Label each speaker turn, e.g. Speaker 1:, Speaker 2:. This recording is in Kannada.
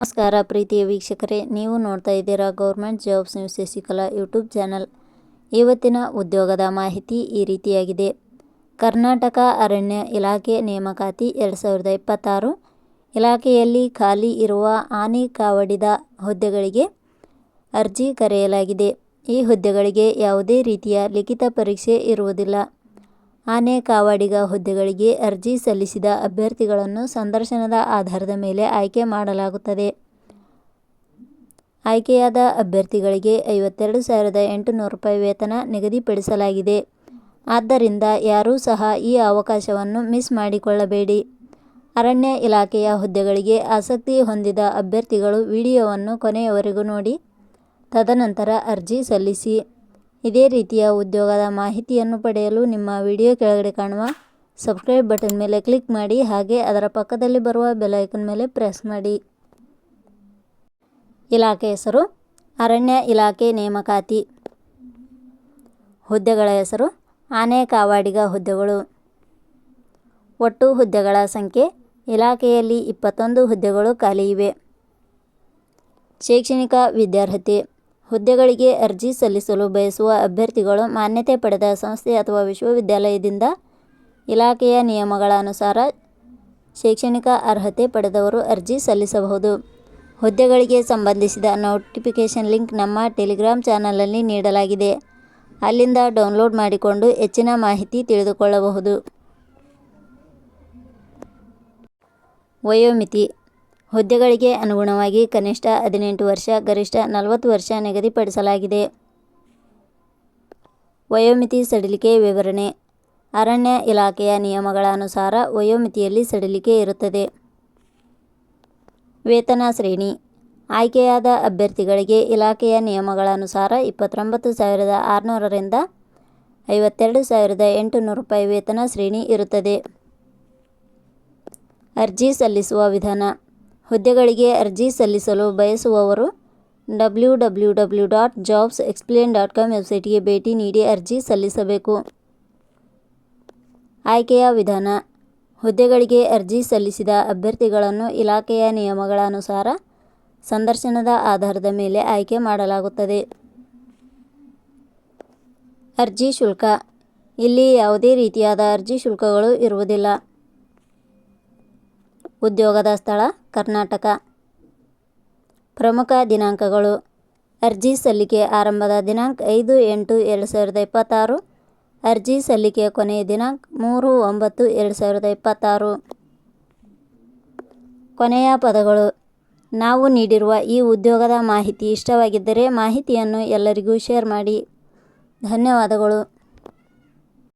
Speaker 1: ನಮಸ್ಕಾರ ಪ್ರೀತಿಯ ವೀಕ್ಷಕರೇ, ನೀವು ನೋಡ್ತಾ ಇದ್ದೀರಾ government jobs news Shashikala YouTube channel. ಇವತ್ತಿನ ಉದ್ಯೋಗದ ಮಾಹಿತಿ ಈ ರೀತಿಯಾಗಿದೆ. ಕರ್ನಾಟಕ ಅರಣ್ಯ ಇಲಾಖೆ ನೇಮಕಾತಿ 2026 ಇಲಾಖೆಯಲ್ಲಿ ಖಾಲಿ ಇರುವ ಆನೆ ಕಾವಡಿದ ಹುದ್ದೆಗಳಿಗೆ ಅರ್ಜಿ ಕರೆಯಲಾಗಿದೆ. ಈ ಹುದ್ದೆಗಳಿಗೆ ಯಾವುದೇ ರೀತಿಯ ಲಿಖಿತ ಪರೀಕ್ಷೆ ಇರುವುದಿಲ್ಲ. ಆನೆ ಕಾವಡಿಗ ಹುದ್ದೆಗಳಿಗೆ ಅರ್ಜಿ ಸಲ್ಲಿಸಿದ ಅಭ್ಯರ್ಥಿಗಳನ್ನು ಸಂದರ್ಶನದ ಆಧಾರದ ಮೇಲೆ ಆಯ್ಕೆ ಮಾಡಲಾಗುತ್ತದೆ. ಆಯ್ಕೆಯಾದ ಅಭ್ಯರ್ಥಿಗಳಿಗೆ 52,800 ರೂಪಾಯಿ ವೇತನ ನಿಗದಿಪಡಿಸಲಾಗಿದೆ. ಆದ್ದರಿಂದ ಯಾರೂ ಸಹ ಈ ಅವಕಾಶವನ್ನು ಮಿಸ್ ಮಾಡಿಕೊಳ್ಳಬೇಡಿ. ಅರಣ್ಯ ಇಲಾಖೆಯ ಹುದ್ದೆಗಳಿಗೆ ಆಸಕ್ತಿ ಹೊಂದಿದ ಅಭ್ಯರ್ಥಿಗಳು ವಿಡಿಯೋವನ್ನು ಕೊನೆಯವರೆಗೂ ನೋಡಿ, ತದನಂತರ ಅರ್ಜಿ ಸಲ್ಲಿಸಿ. ಇದೇ ರೀತಿಯ ಉದ್ಯೋಗದ ಮಾಹಿತಿಯನ್ನು ಪಡೆಯಲು ನಿಮ್ಮ ವಿಡಿಯೋ ಕೆಳಗಡೆ ಕಾಣುವ ಸಬ್ಸ್ಕ್ರೈಬ್ ಬಟನ್ ಮೇಲೆ ಕ್ಲಿಕ್ ಮಾಡಿ, ಹಾಗೆ ಅದರ ಪಕ್ಕದಲ್ಲಿ ಬರುವ ಬೆಲ್ ಐಕಾನ್ ಮೇಲೆ ಪ್ರೆಸ್ ಮಾಡಿ. ಇಲಾಖೆ ಹೆಸರು ಅರಣ್ಯ ಇಲಾಖೆ ನೇಮಕಾತಿ. ಹುದ್ದೆಗಳ ಹೆಸರು ಆನೆ ಕಾವಾಡಿಗ ಹುದ್ದೆಗಳು. ಒಟ್ಟು ಹುದ್ದೆಗಳ ಸಂಖ್ಯೆ ಇಲಾಖೆಯಲ್ಲಿ 21 ಹುದ್ದೆಗಳು ಖಾಲಿ ಇವೆ. ಶೈಕ್ಷಣಿಕ ವಿದ್ಯಾರ್ಹತೆ. ಹುದ್ದೆಗಳಿಗೆ ಅರ್ಜಿ ಸಲ್ಲಿಸಲು ಬಯಸುವ ಅಭ್ಯರ್ಥಿಗಳು ಮಾನ್ಯತೆ ಪಡೆದ ಸಂಸ್ಥೆ ಅಥವಾ ವಿಶ್ವವಿದ್ಯಾಲಯದಿಂದ ಇಲಾಖೆಯ ನಿಯಮಗಳ ಅನುಸಾರ ಶೈಕ್ಷಣಿಕ ಅರ್ಹತೆ ಪಡೆದವರು ಅರ್ಜಿ ಸಲ್ಲಿಸಬಹುದು. ಹುದ್ದೆಗಳಿಗೆ ಸಂಬಂಧಿಸಿದ ನೋಟಿಫಿಕೇಷನ್ ಲಿಂಕ್ ನಮ್ಮ ಟೆಲಿಗ್ರಾಮ್ ಚಾನಲಲ್ಲಿ ನೀಡಲಾಗಿದೆ. ಅಲ್ಲಿಂದ ಡೌನ್ಲೋಡ್ ಮಾಡಿಕೊಂಡು ಹೆಚ್ಚಿನ ಮಾಹಿತಿ ತಿಳಿದುಕೊಳ್ಳಬಹುದು. ವಯೋಮಿತಿ. ಹುದ್ದೆಗಳಿಗೆ ಅನುಗುಣವಾಗಿ ಕನಿಷ್ಠ 18 ವರ್ಷ, ಗರಿಷ್ಠ 40 ವರ್ಷ ನಿಗದಿಪಡಿಸಲಾಗಿದೆ. ವಯೋಮಿತಿ ಸಡಿಲಿಕೆ ವಿವರಣೆ. ಅರಣ್ಯ ಇಲಾಖೆಯ ನಿಯಮಗಳ ಅನುಸಾರ ವಯೋಮಿತಿಯಲ್ಲಿ ಸಡಿಲಿಕೆ ಇರುತ್ತದೆ. ವೇತನ ಶ್ರೇಣಿ. ಆಯ್ಕೆಯಾದ ಅಭ್ಯರ್ಥಿಗಳಿಗೆ ಇಲಾಖೆಯ ನಿಯಮಗಳ ಅನುಸಾರ 29,600 ರಿಂದ 52,800 ರೂಪಾಯಿ ವೇತನ ಶ್ರೇಣಿ ಇರುತ್ತದೆ. ಅರ್ಜಿ ಸಲ್ಲಿಸುವ ವಿಧಾನ. ಹುದ್ದೆಗಳಿಗೆ ಅರ್ಜಿ ಸಲ್ಲಿಸಲು ಬಯಸುವವರು www.jobsexplain.com ವೆಬ್ಸೈಟ್ಗೆ ಭೇಟಿ ನೀಡಿ ಅರ್ಜಿ ಸಲ್ಲಿಸಬೇಕು. ಆಯ್ಕೆಯ ವಿಧಾನ. ಹುದ್ದೆಗಳಿಗೆ ಅರ್ಜಿ ಸಲ್ಲಿಸಿದ ಅಭ್ಯರ್ಥಿಗಳನ್ನು ಇಲಾಖೆಯ ನಿಯಮಗಳ ಅನುಸಾರ ಸಂದರ್ಶನದ ಆಧಾರದ ಮೇಲೆ ಆಯ್ಕೆ ಮಾಡಲಾಗುತ್ತದೆ. ಅರ್ಜಿ ಶುಲ್ಕ. ಇಲ್ಲಿ ಯಾವುದೇ ರೀತಿಯಾದ ಅರ್ಜಿ ಶುಲ್ಕಗಳು ಇರುವುದಿಲ್ಲ. ಉದ್ಯೋಗದ ಸ್ಥಳ ಕರ್ನಾಟಕ. ಪ್ರಮುಖ ದಿನಾಂಕಗಳು. ಅರ್ಜಿ ಸಲ್ಲಿಕೆ ಆರಂಭದ ದಿನಾಂಕ 5/8/2026. ಅರ್ಜಿ ಸಲ್ಲಿಕೆಯ ಕೊನೆಯ ದಿನಾಂಕ 3/9/2026. ಕೊನೆಯ ಪದಗಳು. ನಾವು ನೀಡಿರುವ ಈ ಉದ್ಯೋಗದ ಮಾಹಿತಿ ಇಷ್ಟವಾಗಿದ್ದರೆ ಮಾಹಿತಿಯನ್ನು ಎಲ್ಲರಿಗೂ ಶೇರ್ ಮಾಡಿ. ಧನ್ಯವಾದಗಳು.